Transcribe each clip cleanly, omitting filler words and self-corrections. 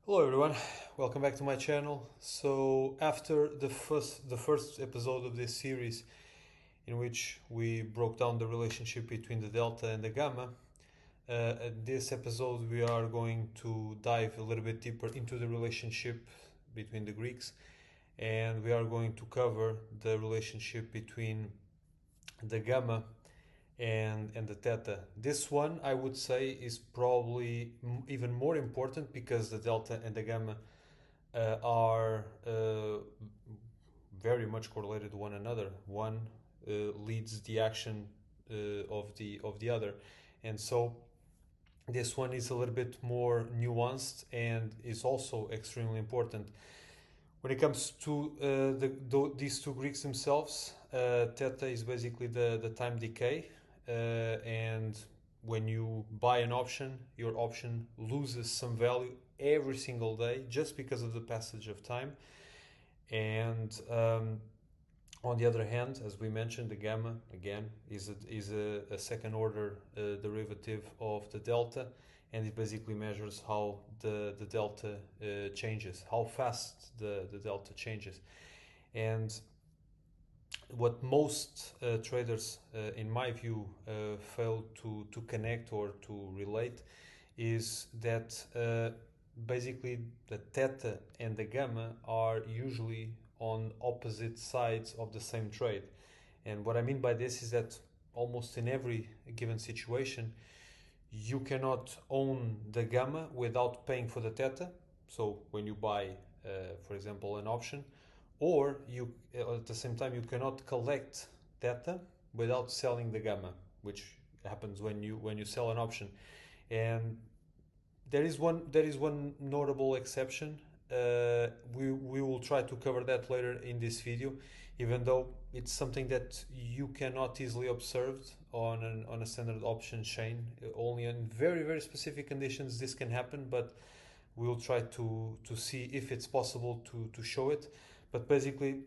Hello everyone, welcome back to my channel. So after the first episode of this series, in which we broke down the relationship between the delta and the gamma, at this episode we are going to dive a little bit deeper into the relationship between the Greeks, and we are going to cover the relationship between the gamma and the theta. This one I would say is probably even more important because the delta and the gamma are very much correlated to one another. One leads the action of the other, and so this one is a little bit more nuanced and is also extremely important. When it comes to these two Greeks themselves, theta is basically the time decay, and when you buy an option, your option loses some value every single day just because of the passage of time. And on the other hand, as we mentioned, the gamma again is a second order derivative of the delta, and it basically measures how the delta changes, how fast the delta changes. And what most traders, in my view, fail to connect or to relate is that basically the theta and the gamma are usually on opposite sides of the same trade. And what I mean by this is that almost in every given situation, you cannot own the gamma without paying for the theta. So when you buy, for example, an option, or you at the same time you cannot collect theta without selling the gamma, which happens when you sell an option. And there is one notable exception. We will try to cover that later in this video, even though it's something that you cannot easily observe on a standard option chain. Only in very specific conditions this can happen, but we'll try to see if it's possible to show it. But basically,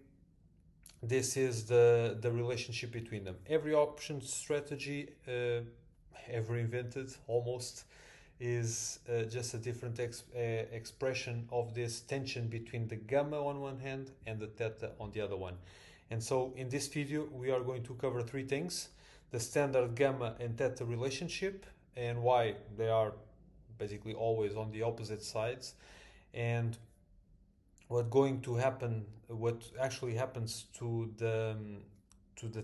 this is the relationship between them. Every option strategy ever invented almost is just a different expression of this tension between the gamma on one hand and the theta on the other one. And so in this video we are going to cover three things: the standard gamma and theta relationship and why they are basically always on the opposite sides, and what actually happens to the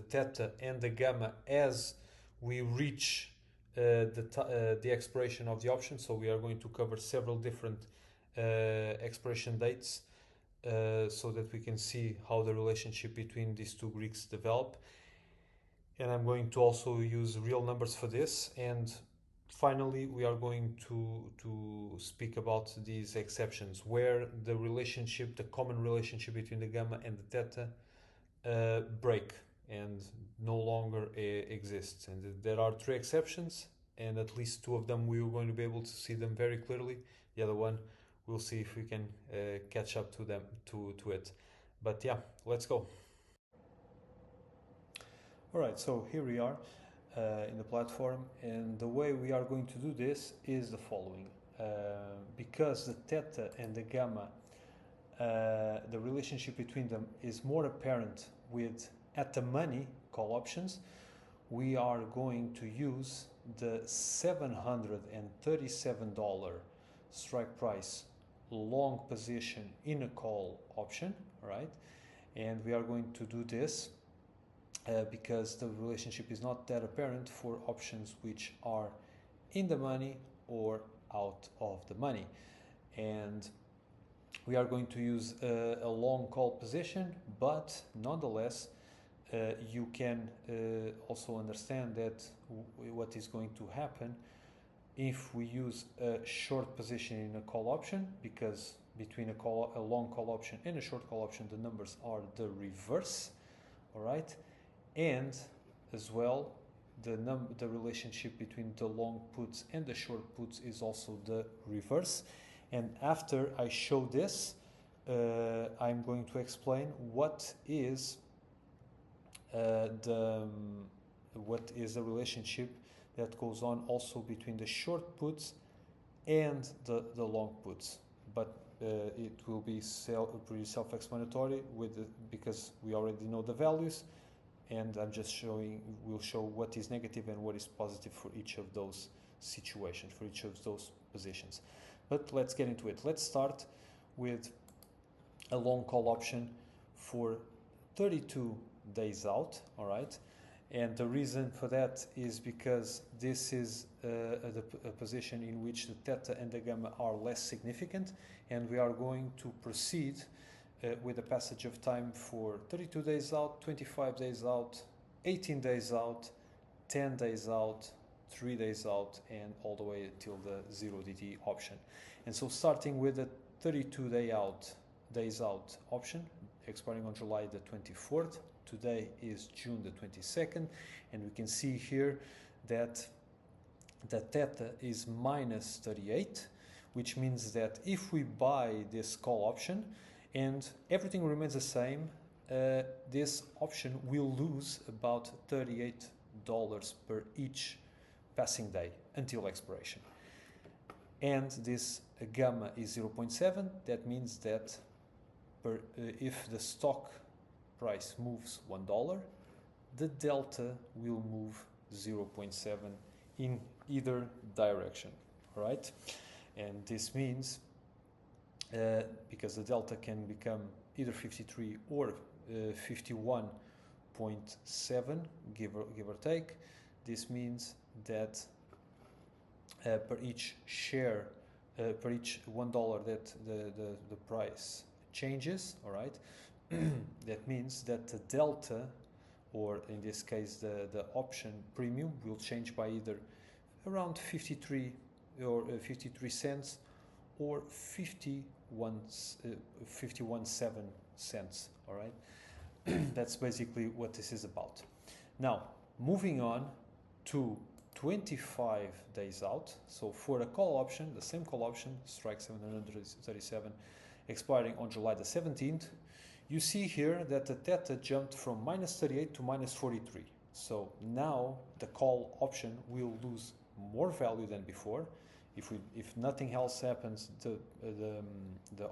theta and the gamma as we reach the expiration of the option. So we are going to cover several different expiration dates, so that we can see how the relationship between these two Greeks develop. And I'm going to also use real numbers for this. And finally, we are going to speak about these exceptions where the common relationship between the gamma and the theta break and no longer exists. And there are three exceptions, and at least two of them we are going to be able to see them very clearly. The other one, we'll see if we can catch up to it. But yeah, let's go. All right, so here we are in the platform, and the way we are going to do this is the following. Because the theta and the gamma, the relationship between them is more apparent with at the money call options, we are going to use the $737 strike price long position in a call option, right? And we are going to do this because the relationship is not that apparent for options which are in the money or out of the money. And we are going to use a long call position, but nonetheless, you can also understand that what is going to happen if we use a short position in a call option, because between a long call option and a short call option, the numbers are the reverse, all right? And as well, the relationship between the long puts and the short puts is also the reverse. And after I show this, I'm going to explain what is the relationship that goes on also between the short puts and the long puts. but it will be pretty self-explanatory because we already know the values, and I'm just we'll show what is negative and what is positive for each of those situations, for each of those positions. But let's get into it. Let's start with a long call option for 32 days out, all right? And the reason for that is because this is a position in which the theta and the gamma are less significant, and we are going to proceed with a passage of time for 32 days out, 25 days out, 18 days out, 10 days out, 3 days out, and all the way till the 0 DT option. And so starting with the 32 days out option, expiring on July the 24th. Today is June the 22nd, and we can see here that the theta is minus 38, which means that if we buy this call option and everything remains the same, this option will lose about $38 per each passing day until expiration. And this gamma is 0.7. That means that if the stock price moves $1, the delta will move 0.7 in either direction, all right? And this means because the delta can become either 53 or 51.7, give or take. This means that per each share, per each $1 that the price changes, all right, that means that the delta, or in this case the option premium, will change by either around 53 or 53 cents or 51.7 cents, all right? That's basically what this is about. Now, moving on to 25 days out. So for a call option, the same call option, strike 737, expiring on July the 17th, you see here that the theta jumped from minus 38 to minus 43. So now the call option will lose more value than before. If nothing else happens, the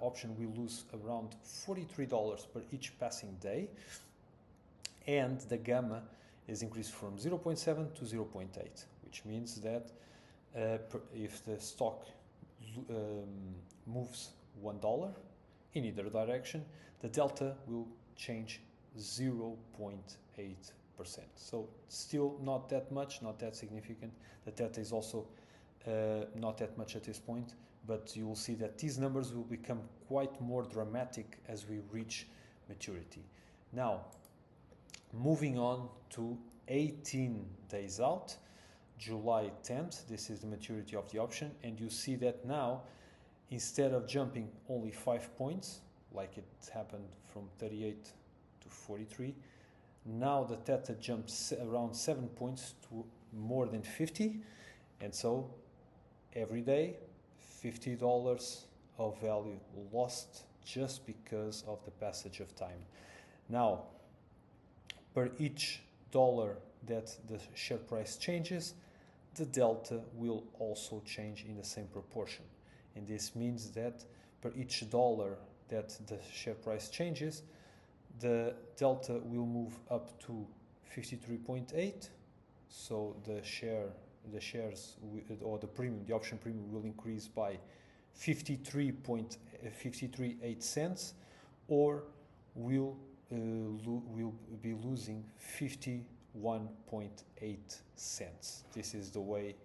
option will lose around $43 per each passing day, and the gamma is increased from 0.7 to 0.8, which means that if the stock moves $1 in either direction, the delta will change 0.8%. So still not that much, not that significant. The theta is also not that much at this point, but you will see that these numbers will become quite more dramatic as we reach maturity. Now, moving on to 18 days out, July 10th, this is the maturity of the option, and you see that now, instead of jumping only 5 points, like it happened from 38 to 43, now the theta jumps around 7 points to more than 50, and so every day, $50 of value lost just because of the passage of time. Now, per each dollar that the share price changes, the delta will also change in the same proportion. And this means that per each dollar that the share price changes, the delta will move up to 53.8. So the shares or the premium, the option premium, will increase by 53.8 cents, or will be losing 51.8 cents. This is the way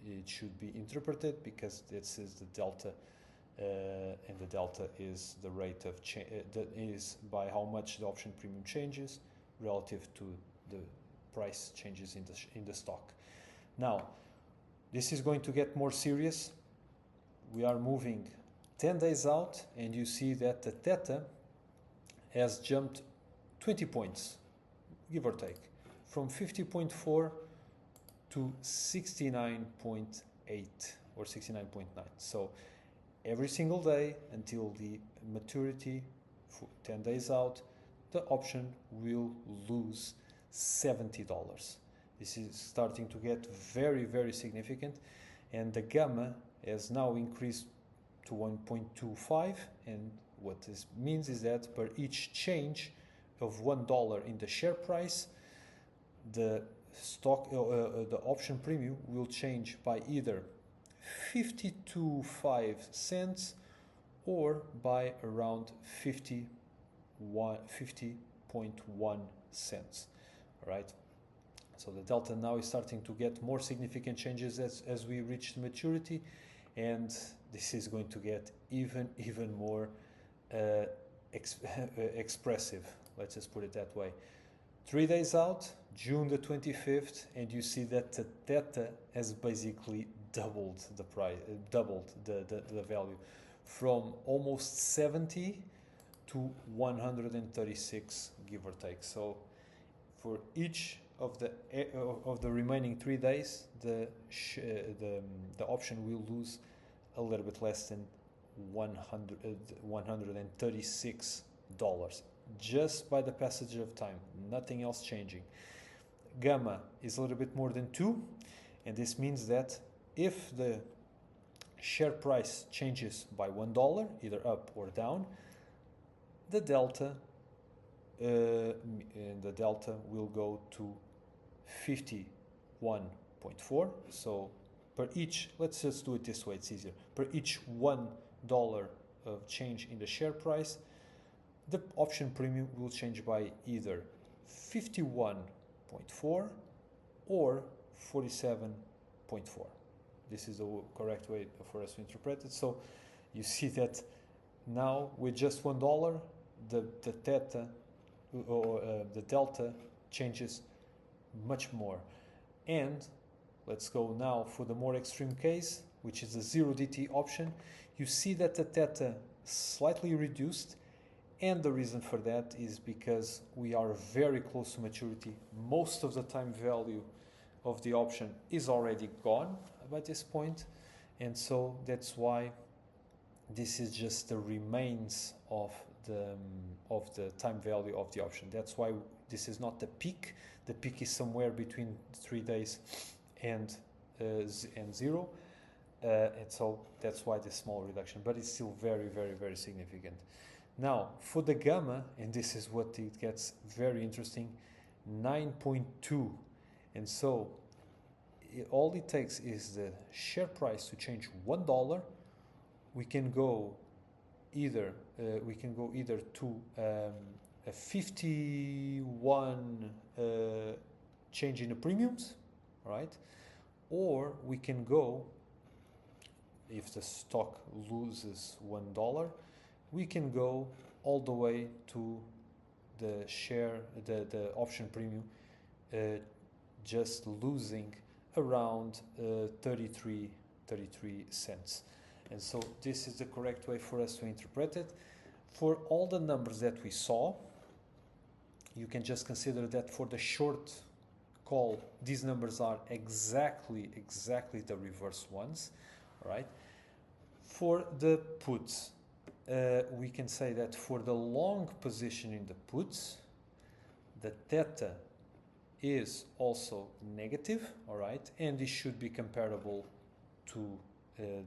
it should be interpreted, because this is the delta, and the delta is the rate of change, that is by how much the option premium changes relative to the price changes in the stock. Now, this is going to get more serious. We are moving 10 days out, and you see that the theta has jumped 20 points, give or take, from 50.4 to 69.8 or 69.9. So every single day until the maturity, 10 days out, the option will lose $70. This is starting to get very, very significant, and the gamma has now increased to 1.25, and what this means is that per each change of $1 in the share price, the the option premium will change by either 52.5 cents or by around 50.1 cents. All right. So the delta now is starting to get more significant changes as we reach maturity, and this is going to get even more expressive. Let's just put it that way. 3 days out, June the 25th, and you see that the theta has basically doubled the price, doubled the value from almost 70 to 136, give or take. So for each of the remaining 3 days, the option will lose a little bit less than $136 just by the passage of time, nothing else changing. Gamma is a little bit more than 2, and this means that if the share price changes by $1, either up or down, the delta will go to 51.4. So per each, let's just do it this way, it's easier. Per each $1 of change in the share price, the option premium will change by either 51.4 or 47.4. This is the correct way for us to interpret it. So you see that now with just $1, the theta or the delta changes much more. And let's go now for the more extreme case, which is the 0DT option. You see that the theta slightly reduced, and the reason for that is because we are very close to maturity. Most of the time value of the option is already gone by this point, and so that's why this is just the remains of the time value of the option. That's why this is not the peak. The peak is somewhere between 3 days and 0, and so that's why this small reduction, but it's still very, very, very significant. Now for the gamma, and this is what it gets very interesting, 9.2, and so all it takes is the share price to change $1. We can go either to a 51 change in the premiums, right? Or we can go, if the stock loses $1, we can go all the way to the share, the option premium, just losing around 33 cents. And so this is the correct way for us to interpret it. For all the numbers that we saw, you can just consider that for the short call, these numbers are exactly the reverse ones, right? For the puts, we can say that for the long position in the puts, the theta is also negative, all right, and this should be comparable to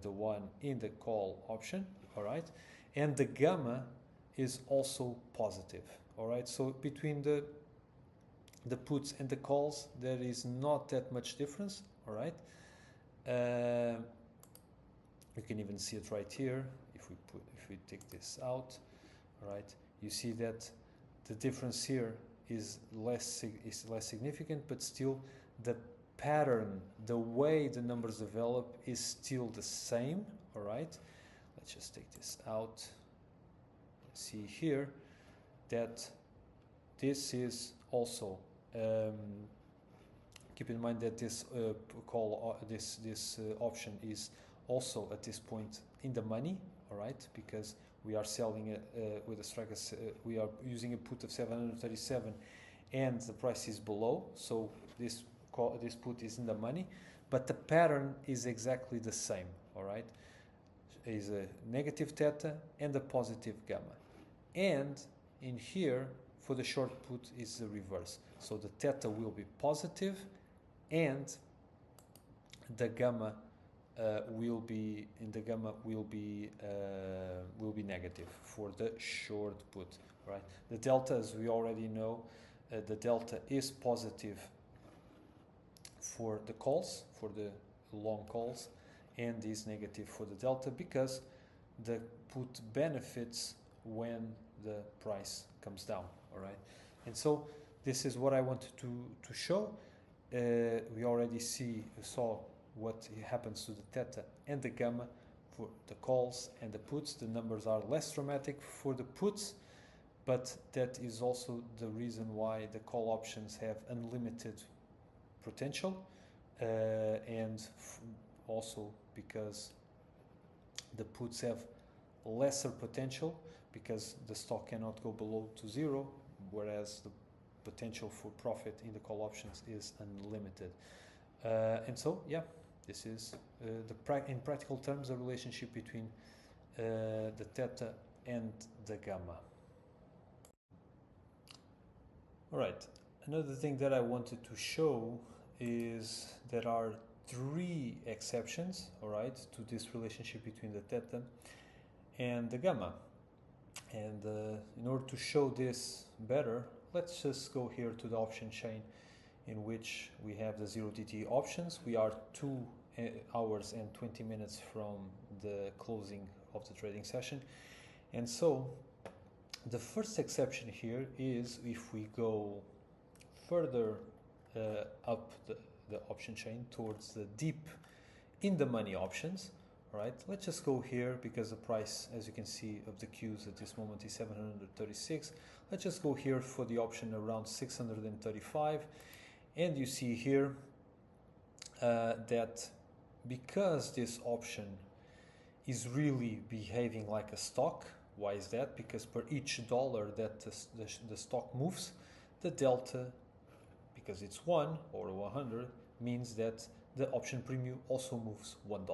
the one in the call option, all right, and the gamma is also positive, all right. So between the puts and the calls, there is not that much difference, all right. You can even see it right here. If we take this out, all right, you see that the difference here is less significant, but still the pattern, the way the numbers develop is still the same, all right. Let's just take this out. See here that this is also keep in mind that this option is also at this point in the money, all right, because we are selling it with a strike. We are using a put of 737, and the price is below, so this put is in the money, but the pattern is exactly the same, all right. Is a negative theta and a positive gamma, and in here for the short put is the reverse. So the theta will be positive, and the gamma will be in the gamma will be negative for the short put, right? The delta, as we already know, the delta is positive for the calls, for the long calls, and is negative for the delta because the put benefits when the price comes down. All right, and so this is what I wanted to show. We already saw what happens to the theta and the gamma for the calls and the puts. The numbers are less dramatic for the puts, but that is also the reason why the call options have unlimited potential, and also because the puts have lesser potential because the stock cannot go below to zero, whereas the potential for profit in the call options is unlimited. And so, yeah, this is in practical terms the relationship between the theta and the gamma. All right, another thing that I wanted to show is there are 3 exceptions, all right, to this relationship between the theta and the gamma. And in order to show this better, let's just go here to the option chain in which we have the 0DT options. We are 2 hours and 20 minutes from the closing of the trading session. And so the first exception here is if we go further up the option chain towards the deep in the money options. All right, let's just go here because the price, as you can see, of the Qs at this moment is 736. Let's just go here for the option around 635, and you see here that because this option is really behaving like a stock. Why is that? Because per each dollar that the stock moves, the delta, because it's 1 or 100, means that the option premium also moves $1.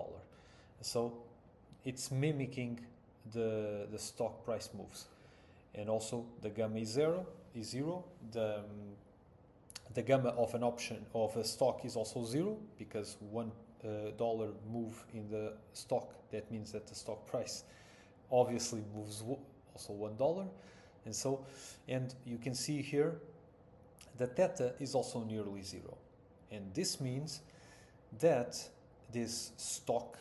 So it's mimicking the stock price moves. And also the gamma is zero. The gamma of an option of a stock is also 0 because $1 move in the stock, that means that the stock price obviously moves also $1. And so, and you can see here the theta is also nearly 0. And this means that this stock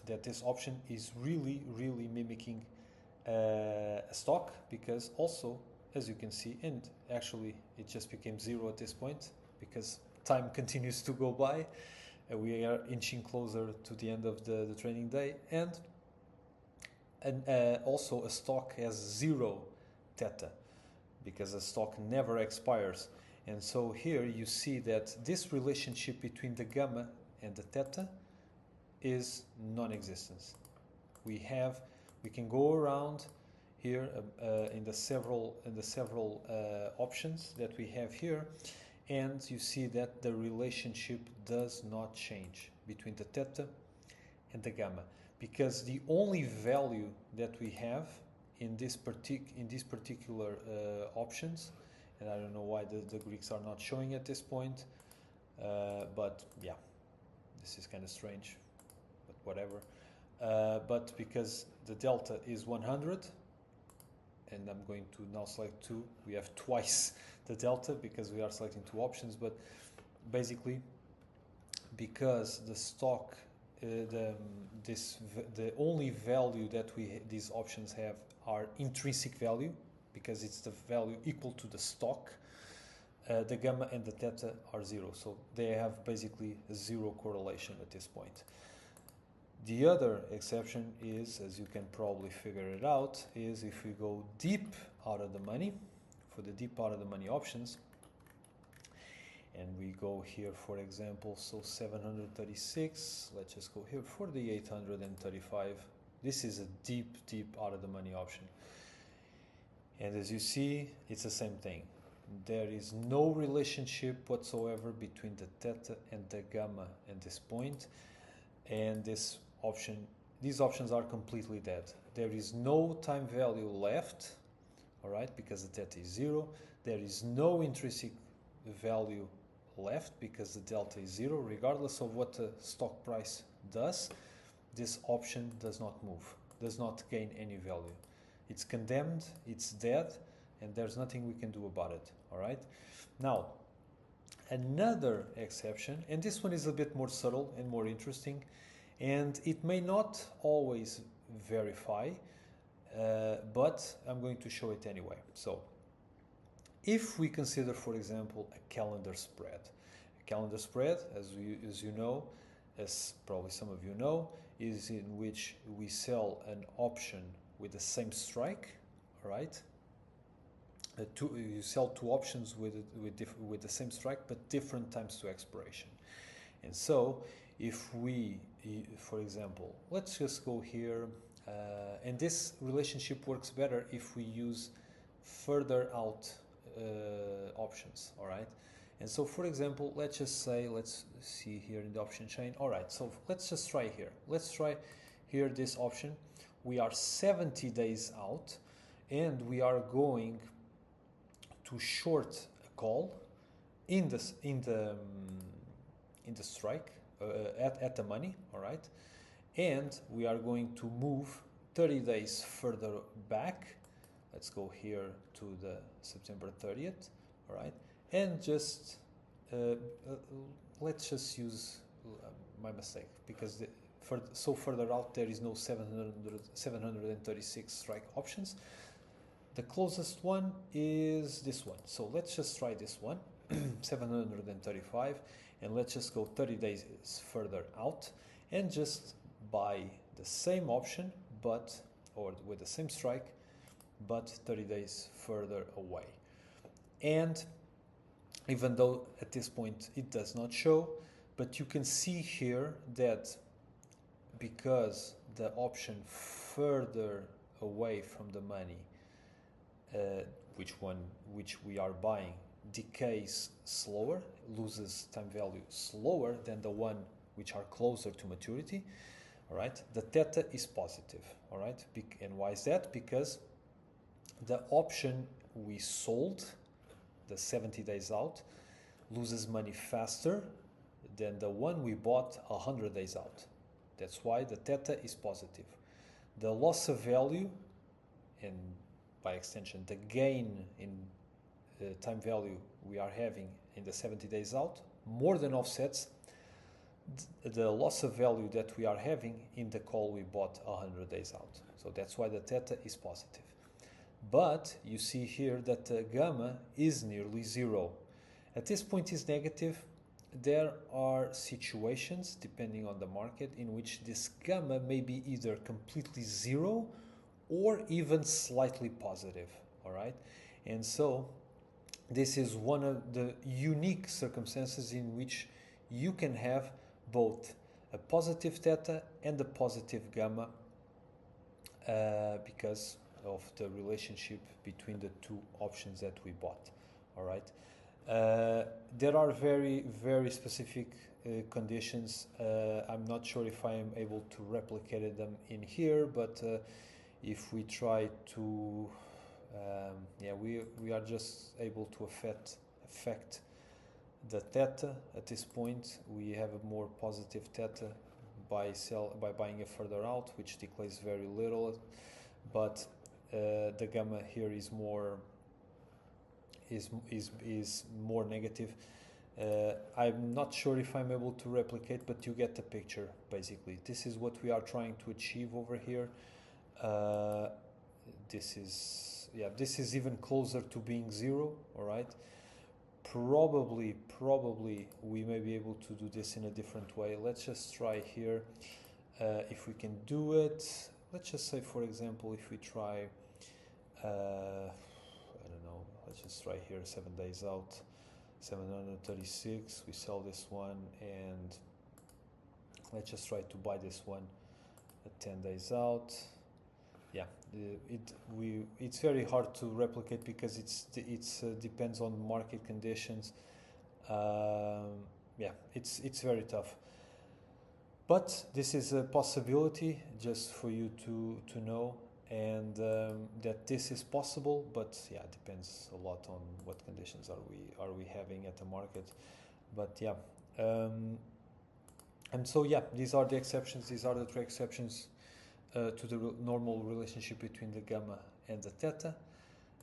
that this option is really mimicking a stock, because also, as you can see, and actually it just became 0 at this point because time continues to go by. We are inching closer to the end of the trading day, and also a stock has 0 theta because a stock never expires. And so here you see that this relationship between the gamma and the theta is non-existent. We can go around here in the several options that we have here, and you see that the relationship does not change between the theta and the gamma, because the only value that we have in these particular options, and I don't know why the Greeks are not showing at this point, but yeah, this is kind of strange, but whatever. But because the delta is 100, and I'm going to now select 2, we have twice the delta because we are selecting 2 options, but basically because the stock, the only value that these options have are intrinsic value, because it's the value equal to the stock, the gamma and the theta are 0, so they have basically a 0 correlation at this point. The other exception is, as you can probably figure it out, is if we go deep out of the money, for the deep out of the money options, and we go here, for example, so 736, let's just go here for the 835. This is a deep out of the money option. And as you see, it's the same thing. There is no relationship whatsoever between the theta and the gamma at this point. And these options are completely dead. There is no time value left, all right, because the theta is 0. There is no intrinsic value left because the delta is 0. Regardless of what the stock price does, this option does not move, does not gain any value. It's condemned, it's dead, and there's nothing we can do about it. All right. Now, another exception, and this one is a bit more subtle and more interesting, and it may not always verify, but I'm going to show it anyway. So if we consider, for example, a calendar spread, as you know, as probably some of you know, is in which we sell an option with the same strike, right? You sell two options with the same strike, but different times to expiration. And so if we, for example, let's just go here, and this relationship works better if we use further out options, all right? And so, for example, let's just say, let's see here in the option chain. All right, so let's just try here. Let's try here this option. We are 70 days out, and we are going to short a call in the strike at the money, all right? And we are going to move 30 days further back. Let's go here to the September 30th, all right? And just, let's just use my mistake, because so further out there is no 736 strike options. The closest one is this one. So let's just try this one, 735, and let's just go 30 days further out and just buy the same option, or with the same strike, but 30 days further away. And even though at this point it does not show, but you can see here that because the option further away from the money, which we are buying, decays slower, loses time value slower than the one which are closer to maturity, all right? The theta is positive, all right? And why is that? Because the option we sold, the 70 days out, loses money faster than the one we bought 100 days out. That's why the theta is positive. The loss of value, and by extension the gain in time value we are having in the 70 days out, more than offsets the loss of value that we are having in the call we bought 100 days out. So that's why the theta is positive. But you see here that the gamma is nearly 0. At this point is negative. There are situations, depending on the market, in which this gamma may be either completely 0 or even slightly positive, all right? And so this is one of the unique circumstances in which you can have both a positive theta and a positive gamma because of the relationship between the two options that we bought, all right? There are very, very specific conditions. I'm not sure if I am able to replicate them in here, but if we try to, we are just able to affect the theta. At this point, we have a more positive theta by buying it further out, which decays very little, but the gamma here is more negative. I'm not sure if I'm able to replicate, but you get the picture. Basically, this is what we are trying to achieve over here. This is even closer to being 0. All right. Probably we may be able to do this in a different way. Let's just try here if we can do it. Let's just say, for example, if we try, I don't know, let's just try here 7 days out, 736, we sell this one, and let's just try to buy this one at 10 days out. Yeah, it's very hard to replicate because it's depends on market conditions. Yeah, it's very tough. But this is a possibility, just for you to know, and that this is possible. But yeah, it depends a lot on what conditions are we having at the market. But yeah, um, and so yeah, these are the exceptions. These are the three exceptions to the normal relationship between the gamma and the theta.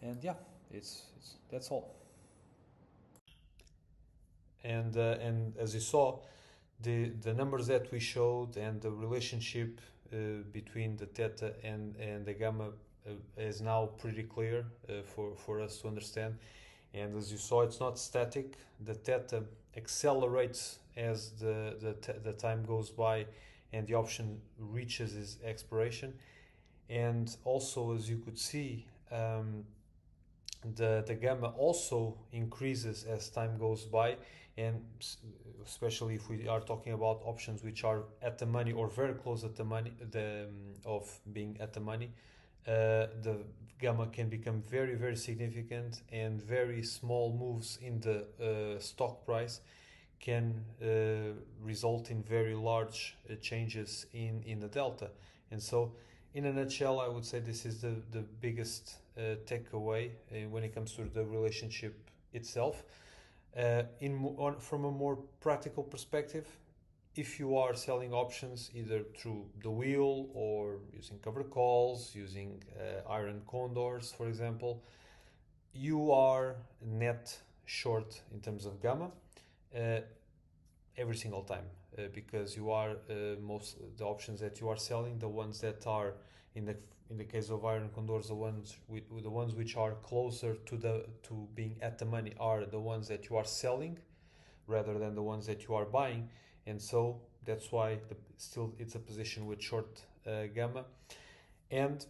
And yeah, it's that's all. And as you saw, the numbers that we showed and the relationship between the theta and the gamma is now pretty clear for us to understand. And as you saw, it's not static. The theta accelerates as the time goes by and the option reaches its expiration. And also, as you could see, the gamma also increases as time goes by, and especially if we are talking about options which are at the money or very close at the money, of being at the money, the gamma can become very significant, and very small moves in the stock price can result in very large changes in the delta. And so, in a nutshell, I would say this is the biggest takeaway when it comes to the relationship itself. From a more practical perspective, if you are selling options either through the wheel or using covered calls, using iron condors, for example, you are net short in terms of gamma uh, every single time, because you are most the options that you are selling, the ones that are in the case of iron condors, the ones which are closer to being at the money are the ones that you are selling rather than the ones that you are buying. And so that's why still it's a position with short gamma. And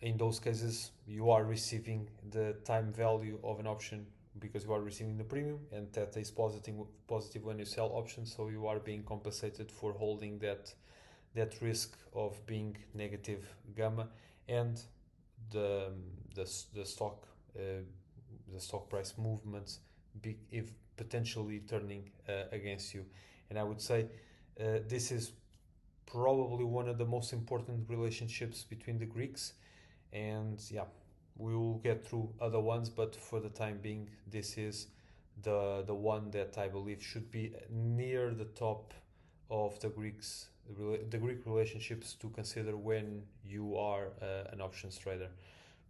in those cases, you are receiving the time value of an option because you are receiving the premium, and theta is positive when you sell options, so you are being compensated for holding that risk of being negative gamma. And the the stock uh, the stock price movements if potentially turning against you. And I would say this is probably one of the most important relationships between the Greeks. And yeah, we will get through other ones, but for the time being, this is the one that I believe should be near the top of the Greek relationships to consider when you are an options trader.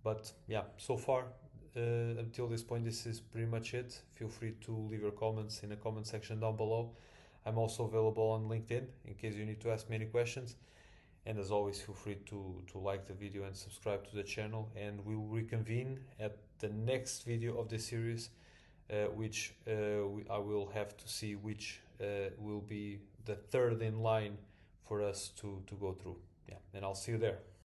But yeah, so far until this point, this is pretty much it. Feel free to leave your comments in the comment section down below. I'm also available on LinkedIn in case you need to ask me any questions. And as always, feel free to like the video and subscribe to the channel. And we will reconvene at the next video of the series, which I will have to see which will be the third in line for us to go through. Yeah, and I'll see you there.